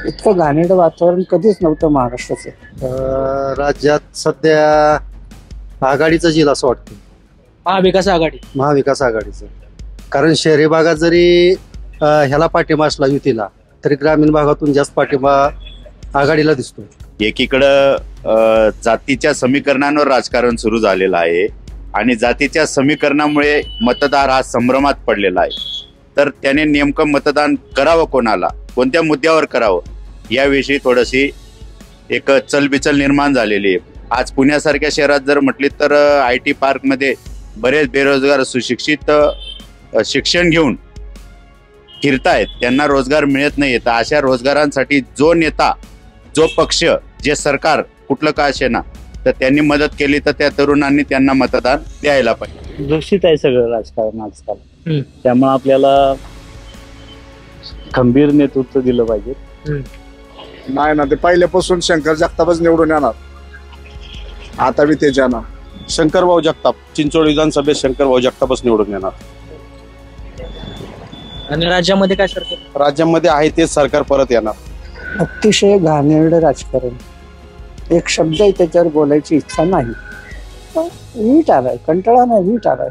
इतकं घाणेरडं वातावरण कधीच नव्हतं महाराष्ट्राचं. राज्यात सध्या आघाडीचं येईल असं वाटतं. महाविकास आघाडी. महाविकास आघाडीचं. कारण शहरी भागात जरी ह्याला पाठिंबा असला युतीला, तरी ग्रामीण भागातून जास्त पाठिंबा आघाडीला दिसतो. एकीकडं जातीच्या समीकरणांवर राजकारण सुरू झालेलं आहे आणि जातीच्या समीकरणामुळे मतदार हा संभ्रमात पडलेला आहे. तर त्याने नेमकं मतदान करावं कोणाला, कोणत्या मुद्द्यावर करावं याविषयी थोडीशी एक चलबिचल निर्माण झालेली आहे. आज पुण्यासारख्या शहरात जर म्हटली तर IT पार्कमध्ये बरेच बेरोजगार सुशिक्षित शिक्षण घेऊन फिरतायत, त्यांना रोजगार मिळत नाही. तर अशा रोजगारांसाठी जो नेता, जो पक्ष, जे सरकार कुठलं का असेना, तर त्यांनी मदत केली तर त्या तरुणांनी त्यांना मतदान द्यायला पाहिजे. दूषित आहे सगळं राजकारण आजकाल. त्यामुळे आपल्याला खंबीर नेतृत्व दिलं पाहिजे. नाही ना, ते पहिल्यापासून शंकर जगतापच निवडून येणार. आता बी तेच येणार. शंकरभाऊ जगताप, चिंचोड विधानसभेत शंकरभाऊ जगतापच निवडून येणार. आणि राज्यामध्ये काय सरकार? राज्यामध्ये आहे तेच सरकार परत येणार. अतिशय घाणेरडं राजकारण. एक शब्द त्याच्यावर बोलायची इच्छा नाही. वीट आलाय, कंटाळा नाही, वीट आलाय.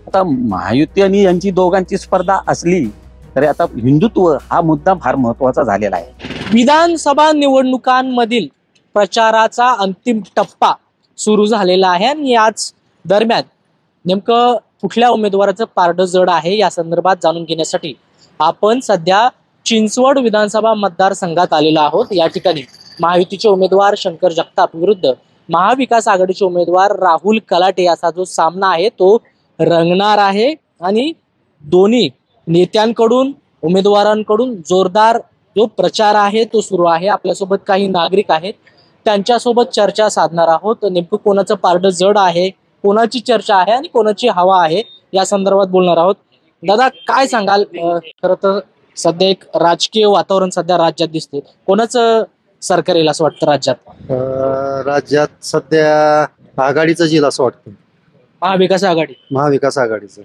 आता महायुती आणि यांची दोघांची स्पर्धा असली तरी आता हिंदुत्व हा मुद्दा फार महत्वाचा झालेला आहे. विधानसभा निवडणुकांमधील प्रचाराचा अंतिम टप्पा सुरू झालेला आहे आणि याच दरम्यान नेमकं कुठल्या उमेदवाराचं पारडं जड आहे या संदर्भात जाणून घेण्यासाठी आपण सध्या चिंचवड विधानसभा मतदारसंघात आलेलो आहोत. या ठिकाणी महायुतीचे उमेदवार शंकर जगताप विरुद्ध महाविकास आघाडीचे उमेदवार राहुल कलाटे असा जो सामना आहे तो रंगणार आहे आणि दोन्ही नेत्यांकडून, उमेदवारांकडून जोरदार जो प्रचार आहे तो सुरू आहे. आपल्यासोबत काही नागरिक आहेत, त्यांच्यासोबत चर्चा साधणार आहोत. नेमकं कोणाचं पारडं जड आहे, कोणाची चर्चा आहे आणि कोणाची हवा आहे या संदर्भात बोलणार आहोत. दादा, काय सांगाल? खरं तर सध्या एक राजकीय वातावरण सध्या राज्यात दिसते. कोणाचं सरकार येईल असं वाटतं राज्यात? राज्यात सध्या आघाडीचं येईल असं वाटतं. महाविकास आघाडी. महाविकास आघाडीचं.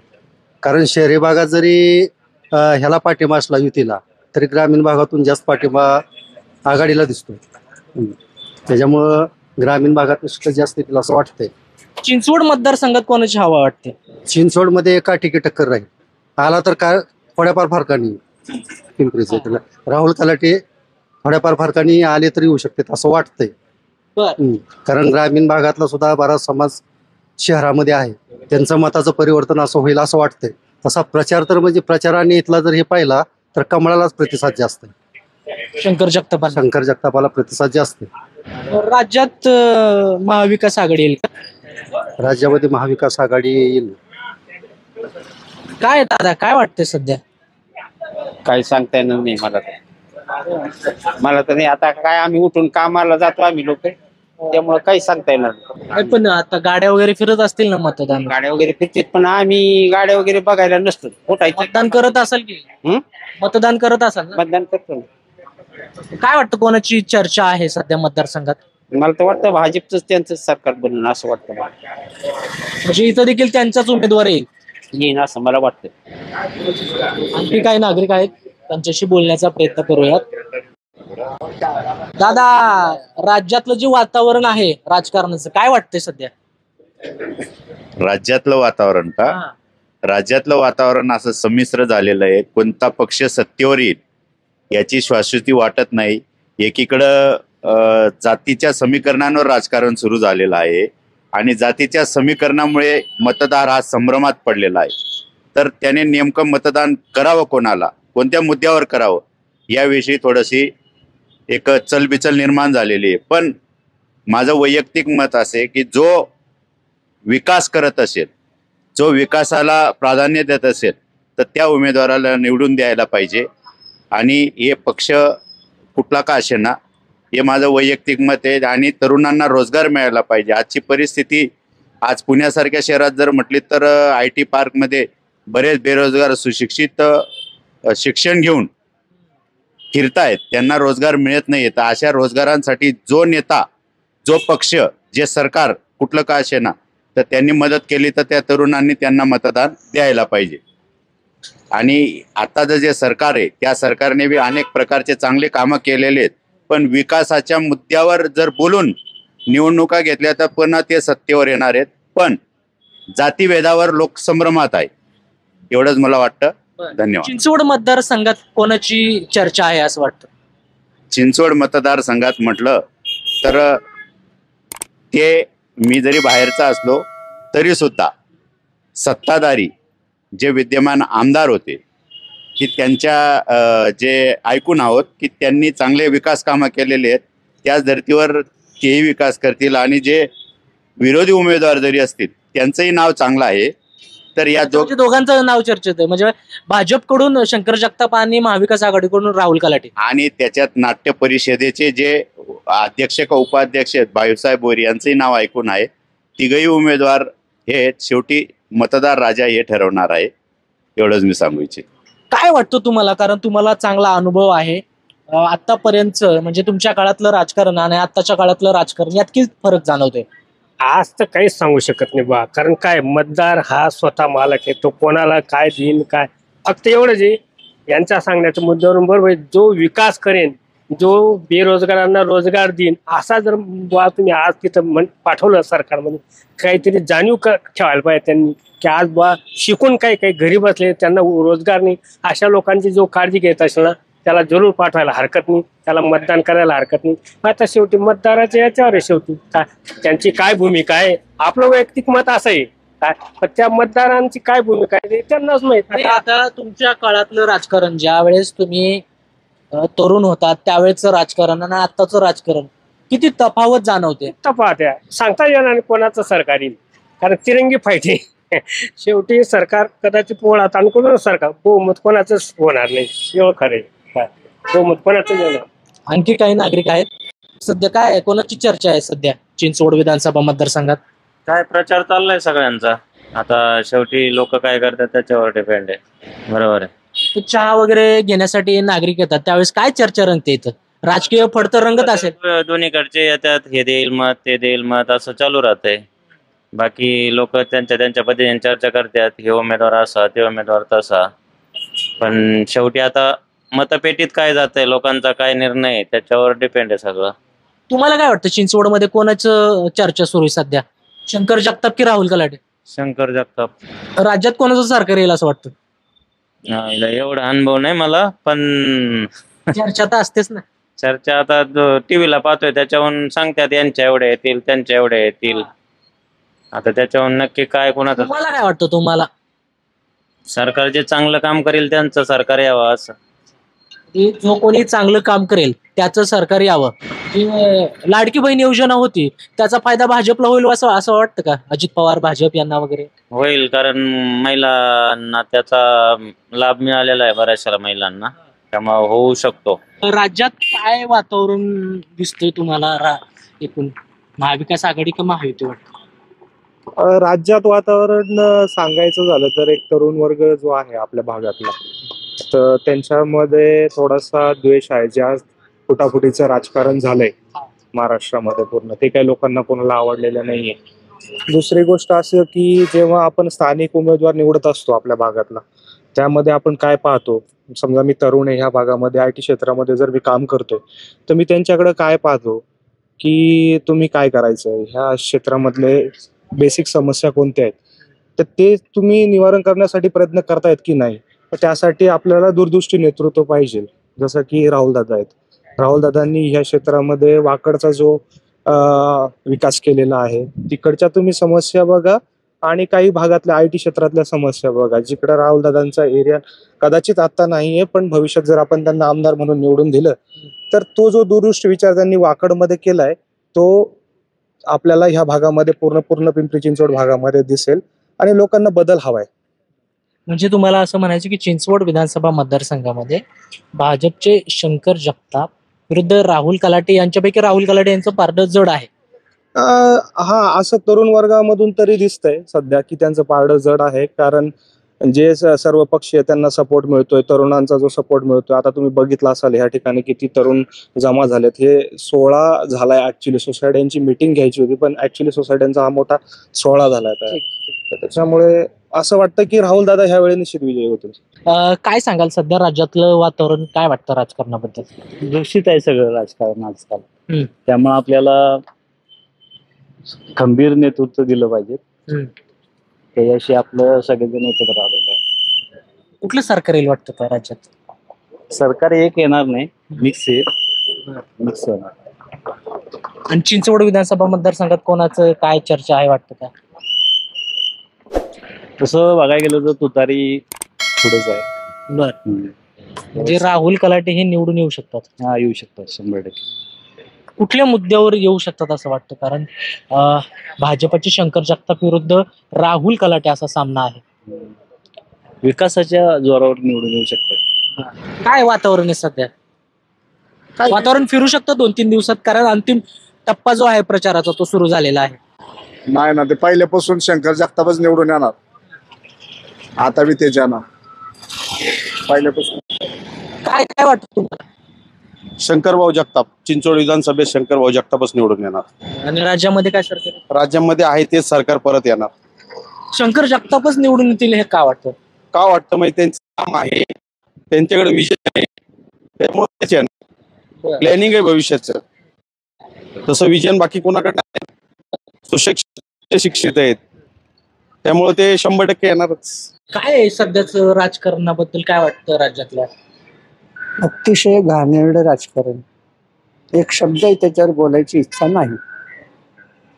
कारण शहरी भागात जरी ह्याला पाठिंबा असला युतीला, तरी ग्रामीण भागातून जास्त पाठिंबा आघाडीला दिसतो. त्याच्यामुळं ग्रामीण भागात जास्त येतील असं वाटतंय. चिंचवड मतदारसंघात कोणाची हवा वाटते? चिंचवडमध्ये एका टक्कर राहील. आला तर काय थोड्याफार फरकाने पिंपरीचे राहुल कलाटे थोड्याफार फरकाने आले तरी येऊ शकतात असं वाटतंय. कारण ग्रामीण भागातला सुद्धा बराच समाज शहरामध्ये आहे, त्यांचं मताचं परिवर्तन असं होईल असं वाटतंय. तसा प्रचार तर म्हणजे प्रचाराने इथला जर हे पाहिला तर कमळालाच प्रतिसाद जास्त आहे. शंकर जगतापाला प्रतिसाद जास्त आहे. राज्यात महाविकास आघाडी येईल का? राज्यामध्ये महाविकास आघाडी येईल. काय दादा, काय वाटतंय सध्या? काही सांगता येणार नाही मला तर नाही. आता काय, आम्ही उठून कामाला जातो आम्ही लोक, त्यामुळे काही सांगता येणार नाही. पण आता गाड्या वगैरे फिरत असतील ना, मतदान गाड्या वगैरे फिरतात, पण आम्ही गाड्या वगैरे बघायला नसतो. मतदान करत असाल की? मतदान करत असाल ना? मतदान करतो. काय वाटतं कोणाची चर्चा आहे सध्या मतदारसंघात? मला तर वाटतं भाजपच त्यांचं सरकार बनणं असं वाटतं. म्हणजे इथं देखील त्यांचाच उमेदवार येईन असं मला वाटतं. आणखी काही नागरिक आहेत, त्यांच्याशी बोलण्याचा प्रयत्न करूयात. दादा, राज्यातलं जे वातावरण आहे राजकारणाचं, काय वाटतंय सध्या? राज्यातलं वातावरण का? राज्यातलं वातावरण असं संमिश्र झालेलं आहे. कोणता पक्ष सत्तेवर येईल याची शाश्वती वाटत नाही. एकीकडं जातीच्या समीकरणांवर राजकारण सुरू झालेलं आहे आणि जातीच्या समीकरणामुळे मतदार हा संभ्रमात पडलेला आहे. तर त्याने नेमकं मतदान करावं कोणाला, कोणत्या मुद्द्यावर करावं याविषयी थोडीशी एक चलबिचल निर्माण झालेली आहे. पण माझं वैयक्तिक मत असे की जो विकास करत असेल, जो विकासाला प्राधान्य देत असेल, तर त्या उमेदवाराला निवडून द्यायला पाहिजे. आणि हे पक्ष कुठला का असेना, हे माझं वैयक्तिक मत आहे. आणि तरुणांना रोजगार मिळायला पाहिजे. आजची परिस्थिती, आज पुण्यासारख्या शहरात जर म्हटली तर IT पार्कमध्ये बरेच बेरोजगार सुशिक्षित शिक्षण घेऊन फिरतायत, त्यांना रोजगार मिळत नाही. तर अशा रोजगारांसाठी जो नेता, जो पक्ष, जे सरकार कुठलं का असेना, तर त्यांनी मदत केली तर त्या तरुणांनी त्यांना मतदान द्यायला पाहिजे. आणि आताचं जे सरकार आहे त्या सरकारने बी अनेक प्रकारचे चांगले कामं केलेले आहेत, पण विकासाच्या मुद्द्यावर जर बोलून निवडणुका घेतल्या तर पुन्हा ते सत्तेवर येणार आहेत. पण जातीभेदावर लोक संभ्रमात आहे, एवढंच मला वाटतं. धन्यवाद. चिंचवड मतदारसंघात कोणाची चर्चा आहे असं वाटतं? चिंचवड मतदारसंघात म्हटलं तर ते मी जरी बाहेरचा असलो तरी सुद्धा सत्ताधारी जे विद्यमान आमदार होते की त्यांच्या जे ऐकून आहोत की त्यांनी चांगले विकास कामं केलेले आहेत, त्याच धर्तीवर तेही विकास करतील. आणि जे विरोधी उमेदवार जरी असतील त्यांचंही नाव चांगलं आहे. तर या दोघांचं नाव चर्चेत आहे, म्हणजे भाजपकडून शंकर जगताप आणि महाविकास आघाडीकडून राहुल कलाटे. आणि त्याच्यात नाट्य परिषदेचे जे अध्यक्ष का उपाध्यक्ष आहेत भाईसाहेब बोरी यांचंही नाव ऐकून आहे. तिघही उमेदवार हे शेवटी मतदार राजा हे ठरवणार आहे, एवढंच मी सांगू इच्छितो. काय वाटतं तुम्हाला, कारण तुम्हाला चांगला अनुभव आहे आतापर्यंत, म्हणजे तुमच्या काळातलं राजकारण आणि आताच्या काळातलं राजकारण यात किती फरक जाणवतोय? आज तर काहीच सांगू शकत नाही बा, कारण काय मतदार हा स्वतः मालक आहे, तो कोणाला काय देईन काय. फक्त एवढंच आहे यांच्या सांगण्याच्या मुद्द्यावरून, बरोबर जो विकास करेन, जो बेरोजगारांना रोजगार देईन, असा जर बुवा तुम्ही आज तिथं पाठवलं सरकारमध्ये, काहीतरी जाणीव ठेवायला पाहिजे त्यांनी की आज बुवा शिकून काही घरी बसले त्यांना रोजगार नाही, अशा लोकांची जो काळजी घेत असेल ना त्याला जरूर पाठवायला हरकत नाही, त्याला मतदान करायला हरकत नाही. आता शेवटी मतदाराच्या याच्यावर आहे, शेवटी काय त्यांची काय भूमिका आहे. आपलं वैयक्तिक मत असं आहे काय, पण त्या मतदारांची काय भूमिका आहे त्यांनाच माहित. आता तुमच्या काळातलं राजकारण, ज्या वेळेस तुम्ही तरुण होतात त्यावेळेचं राजकारण आणि आताचं राजकारण किती तफावत जाणवते? तफावत आहे, सांगता येणार नाही कोणाचं सरकार येईल, कारण तिरंगी फाईट आहे. शेवटी सरकार कदाचित मुळात आणि कोणाचं सरकार बहुमत कोणाचंच होणार नाही, एवढं खरं आहे, बहुमत कोणाचंच होणार. आणखी काही नागरिक आहेत सध्या, काय कोणाची चर्चा आहे सध्या चिंचवड विधानसभा मतदारसंघात? काय प्रचार चाललाय सगळ्यांचा, आता शेवटी लोक काय करतात त्याच्यावर डिपेंड आहे. बरोबर आहे. चहा वगैरे घेण्यासाठी नागरिक येतात त्यावेळेस काय चर्चा रंगते इथं? राजकीय फडतर रंगत असेल, दोन्हीकडचे येतात, हे देईल मत ते देईल मत असं चालू राहतंय. बाकी लोक त्यांच्या पद्धतीने चर्चा करतात, हे उमेदवार असा ते उमेदवार तसा. पण शेवटी आता मतपेटीत काय जातंय, लोकांचा काय निर्णय आहे त्याच्यावर डिपेंड आहे सगळं. तुम्हाला काय वाटतं चिंचवडमध्ये कोणाचं चर्चा सुरू आहे सध्या, शंकर जगताप की राहुल कलाटे? शंकर जगताप. राज्यात कोणाचं सरकार येईल असं वाटतं? एवढा अनुभव नाही मला, पण चर्चा तर असतेच ना. चर्चा आता टीव्हीला पाहतोय त्याच्यावरून सांगतात यांच्या एवढ्या येतील त्यांच्या एवढ्या येतील. आता त्याच्यावरून नक्की काय कोणाचं. तुम्हाला काय वाटतं? तुम्हाला सरकार जे चांगलं काम करेल त्यांचं सरकार यावं असं. जो कोणी चांगलं काम करेल त्याचं सरकार यावं. जी लाडकी बहीण योजना होती त्याचा फायदा भाजपला होईल असं वाटतं का? अजित पवार भाजप यांना वगैरे होईल, कारण महिलांना त्याचा लाभ मिळालेला आहे बऱ्याचशा महिलांना, त्यामुळे होऊ शकतो. राज्यात काय वातावरण दिसतंय तुम्हाला, एकूण महाविकास आघाडी का महायुती वाटतं? राज्यात वातावरण सांगायचं झालं तर एक तरुण वर्ग जो आहे आपल्या भागातला, तर त्यांच्यामध्ये थोडासा द्वेष आहे. ज्या फुटाफुटीचं राजकारण झालंय महाराष्ट्रामध्ये पूर्ण, ते काही लोकांना कोणाला आवडलेलं नाहीये. दुसरी गोष्ट असं की जेव्हा आपण स्थानिक उमेदवार निवडत असतो आपल्या भागातला, त्यामध्ये आपण काय पाहतो, समजा मी तरुण आहे ह्या भागामध्ये, IT क्षेत्रामध्ये जर मी काम करतोय, तर मी त्यांच्याकडे काय पाहतो की तुम्ही काय करायचंय, ह्या क्षेत्रामधले बेसिक समस्या कोणत्या आहेत, तर ते तुम्ही निवारण करण्यासाठी प्रयत्न करतायत की नाही. तर त्यासाठी आपल्याला दूरदृष्टी नेतृत्व पाहिजे, जसं की राहुलदादा आहेत. राहुलदादांनी ह्या क्षेत्रामध्ये वाकडचा जो विकास केलेला आहे, तिकडच्या तुम्ही समस्या बघा आणि काही भागातल्या IT क्षेत्रातल्या समस्या बघा, जिकडे राहुलदादांचा एरिया कदाचित आता नाहीये, पण भविष्यात जर आपण त्यांना आमदार म्हणून निवडून दिलं तर तो जो दूरदृष्टी विचार त्यांनी वाकडमध्ये केलाय तो आपल्याला ह्या भागामध्ये पूर्ण पिंपरी चिंचवड भागामध्ये दिसेल आणि लोकांना बदल हवाय. म्हणजे तुम्हाला असं म्हणायचं की चिंचवड विधानसभा मतदारसंघामध्ये भाजपचे शंकर जगताप विरुद्ध राहुल कलाटे यांच्यापैकी राहुल कलाटे यांचं पारडं जड आहे? हा, असं तरुण वर्गामधून तरी दिसतंय सध्या की त्यांचं पारडं जड आहे, कारण जे सर्व पक्षीय त्यांना सपोर्ट मिळतोय, तरुणांचा जो सपोर्ट मिळतोय. आता तुम्ही बघितलं असाल ह्या ठिकाणी किती तरुण जमा झालेत. हे 16 झालाय ऍक्च्युली, सोसायट्यांची मिटिंग घ्यायची होती पण ऍक्च्युली सोसायट्यांचा हा मोठा 16 झालाय. त्याच्यामुळे असं वाटतं की राहुल दादा ह्या वेळी निश्चित विजयी होतील. काय सांगाल सध्या राज्यातलं वातावरण काय वाटतं राजकारणाबद्दल? दूषित आहे सगळं राजकारण आजकाल. हम्म. त्यामुळे आपल्याला खंबीर नेतृत्व दिलं पाहिजे. त्याच्याशी आपलं सगळेजण एकत्र आलेलं आहे. कुठलं सरकार येईल वाटतं का राज्यात? सरकार एक येणार नाही, मिक्स आहे, मिक्स होणार. आणि चिंचवड विधानसभा मतदारसंघात कोणाचं काय चर्चा आहे वाटतं का? तसं बघायला गेलं तर तुतारी पुढेच आहे. बर, म्हणजे राहुल कलाटे हे निवडून येऊ शकतात? हा, येऊ शकतात 100%. कुठल्या मुद्द्यावर येऊ शकतात असं वाटतं? कारण भाजपचे शंकर जगताप विरुद्ध राहुल कलाटे असा सामना आहे. विकासाच्या जोरावर निवडून येऊ शकतात. काय वातावरण आहे सध्या? वातावरण फिरू शकतं 2-3 दिवसात, कारण अंतिम टप्पा जो आहे प्रचाराचा तो सुरू झालेला आहे. नाही ना, ते पहिल्यापासून शंकर जगतापच निवडून येणार. आता बी तेच येणार पहिल्यापासून. काय काय वाटतं तुम्हाला? शंकरभाऊ जगताप, चिंचोड विधानसभेत शंकरभाऊ जगतापच निवडून येणार. आणि राज्यामध्ये काय सरकार? राज्यामध्ये आहे तेच सरकार परत येणार. शंकर जगतापच निवडून येतील हे का वाटतं? का वाटतं माहिती? त्यांचं काम आहे, त्यांच्याकडे विजन आहे, त्यामुळे प्लॅनिंग आहे भविष्याचं. तसं विजन बाकी कोणाकडे नाही. सुशिक्षित शिक्षित आहेत, त्यामुळे ते 100% येणारच. काय आहे सध्याचं राजकारणाबद्दल काय वाटतं राज्यातल्या? अतिशय घाणेरडं राजकारण. एक शब्दही त्याच्यावर बोलायची इच्छा नाही.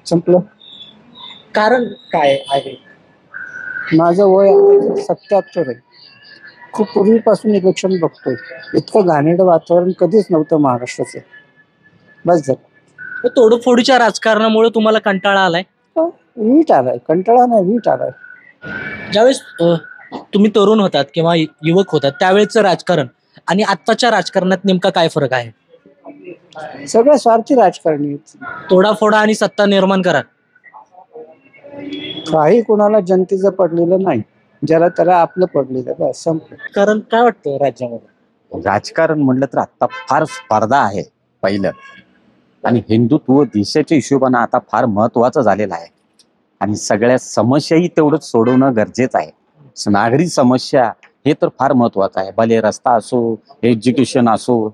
संपलं. कारण काय आहे? माझं वय 77 आहे. खूप पूर्वीपासून इलेक्शन बघतोय. इतकं घाणेरडं वातावरण कधीच नव्हतं महाराष्ट्राचं. बस झालं. तोडफोडीच्या राजकारणामुळे तुम्हाला कंटाळा आलाय? वीट आलाय, कंटाळा नाही, वीट आलाय. ज्यावेळेस तुम्ही तरुण होतात किंवा युवक होतात त्यावेळेचं राजकारण आणि आत्ताच्या राजकारणात नेमका काय फरक आहे? सगळं स्वार्थी राजकारणी. तोडाफोडा आणि सत्ता निर्माण करा. काही कोणाला जनतेचं पडलेलं नाही, ज्याला त्याला आपलं पडलेलं. बस संपलं. कारण काय वाटतं राज्यामध्ये? राजकारण म्हणलं तर आता फार स्पर्धा आहे पहिलं, आणि हिंदुत्व देशाच्या हिशोबानं आता फार महत्वाचं झालेलं आहे. आणि सगळ्या समस्याही तेवढंच सोडवणं गरजेचं आहे. नागरी समस्या हे तर फार महत्वाचं आहे. भले रस्ता असो, एज्युकेशन असो,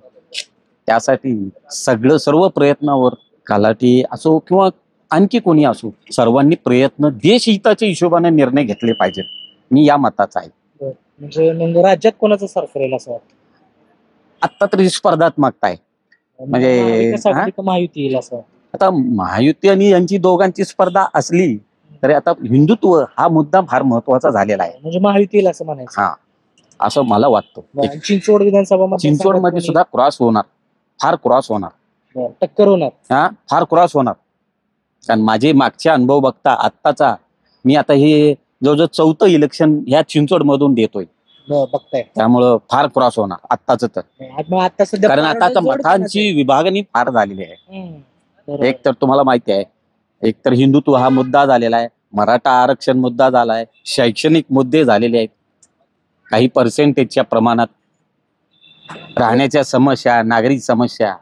त्यासाठी सर्व प्रयत्नावर कलाटी असो किंवा आणखी कोणी असो, सर्वांनी प्रयत्न देशहिताच्या हिशोबाने निर्णय घेतले पाहिजेत. मी या मताचा आहे. म्हणजे राज्यात कोणाचं सरकार येईल असं वाटतं? आता तरी स्पर्धात्मकता आहे. म्हणजे महायुती येईल असं? आता महायुती आणि यांची दोघांची स्पर्धा असली तरी आता हिंदुत्व हा मुद्दा फार महत्वाचा झालेला आहे. म्हणजे महायुती येईल असं म्हणायचं? हा, असं मला वाटतं. चिंचवड विधानसभा, चिंचवड मध्ये सुद्धा क्रॉस होणार, फार क्रॉस होणार, टक्कर होणार. हा, फार क्रॉस होणार. कारण माझे मागचे अनुभव बघता आत्ताचा, मी आता हे जवळजवळ 4थं इलेक्शन ह्या चिंचवड मधून देतोय, बघताय, त्यामुळं फार क्रॉस होणार आत्ताच तर. कारण आता मतांची विभागणी फार झालेली आहे. एक तर तुम्हाला माहिती आहे, एक तर हिंदुत्व हा मुद्दा झालेला आहे, मराठा आरक्षण मुद्दा झालाय, शैक्षणिक मुद्दे झालेले आहेत, काही पर्सेंटेजच्या प्रमाणात राहण्याच्या समस्या, नागरिक समस्या,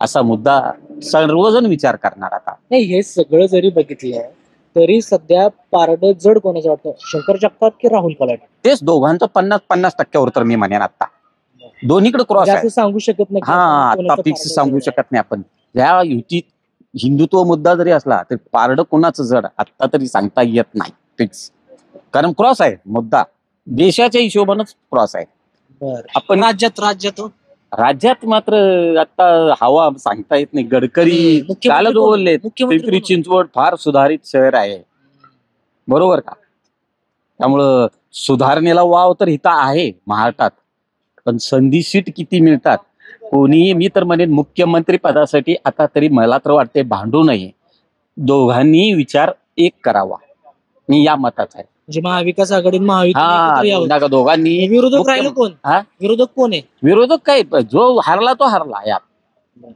असा मुद्दा सर्वजण विचार करणार. आता नाही, हे सगळं जरी बघितलं तरी सध्या पारडं जड कोणाचं वाटतं? शंकर जगताप की राहुल कलाटे? तेच दोघांचं 50-50% तर मी म्हणेन. आता दोन्हीकडे क्रॉस आहे, सांगू शकत नाही. हा, आता फिक्स सांगू शकत नाही आपण. या युतीत हिंदुत्व मुद्दा जरी असला तरी पारडं कोणाचं जड आता तरी सांगता येत नाही फिक्स. कारण क्रॉस आहे मुद्दा, देशाच्या हिशोबानच क्रॉस आहे. आपण राज्यात मात्र आता हवा सांगता येत नाही. गडकरी कालच बोलले, पिंपरी चिंचवड फार सुधारित शहर आहे, बरोबर का? त्यामुळं सुधारणेला वाव तर इथं आहे महाराष्ट्रात, पण संधी सीट किती मिळतात कोणीही, मी तर म्हणेन मुख्यमंत्री पदासाठी आता तरी मला तर वाटते भांडू नये, दोघांनी विचार एक करावा. मी या मताचा आहे. म्हणजे महाविकास आघाडी महायुती दोघांनी. विरोधक राहिलं कोण? विरोधक कोण आहे? विरोधक काय, जो हारला तो हारला, यात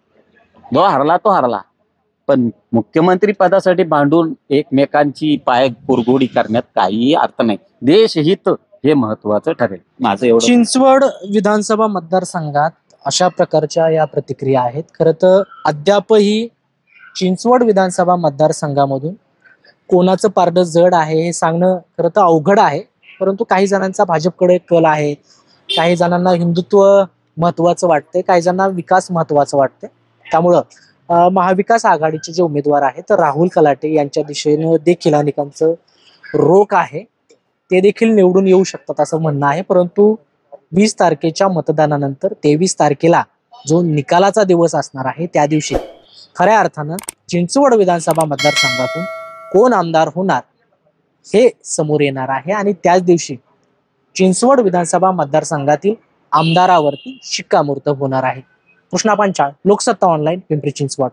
जो हारला तो हारला, पण मुख्यमंत्री पदासाठी भांडून एकमेकांची पाय कुरघोडी करण्यात काही अर्थ नाही. देशहित हे महत्वाचं ठरेल, माझं एवढं. चिंचवड विधानसभा मतदारसंघात अशा प्रकारच्या या प्रतिक्रिया आहेत. खरं तर अद्यापही चिंचवड विधानसभा मतदारसंघामधून कोणाचं पारडं जड आहे हे सांगणं खरं तर अवघड आहे. परंतु काही जणांचा भाजपकडे कल आहे, काही जणांना हिंदुत्व महत्वाचं वाटतंय, काही जणांना विकास महत्वाचं वाटतंय. त्यामुळं महाविकास आघाडीचे जे उमेदवार आहेत राहुल कलाटे यांच्या दिशेनं देखील अनेकांचं रोख आहे, ते देखील निवडून येऊ शकतात असं म्हणणं आहे. परंतु 20 तारखेच्या मतदानानंतर 23 तारखेला जो निकालाचा दिवस असणार आहे त्या दिवशी खऱ्या अर्थानं चिंचवड विधानसभा मतदारसंघातून कोण आमदार होणार हे समोर येणार आहे आणि त्याच दिवशी चिंचवड विधानसभा मतदारसंघातील आमदारावरती शिक्कामोर्तब होणार आहे. कृष्णा पांचाळ, लोकसत्ता ऑनलाईन, पिंपरी चिंचवड.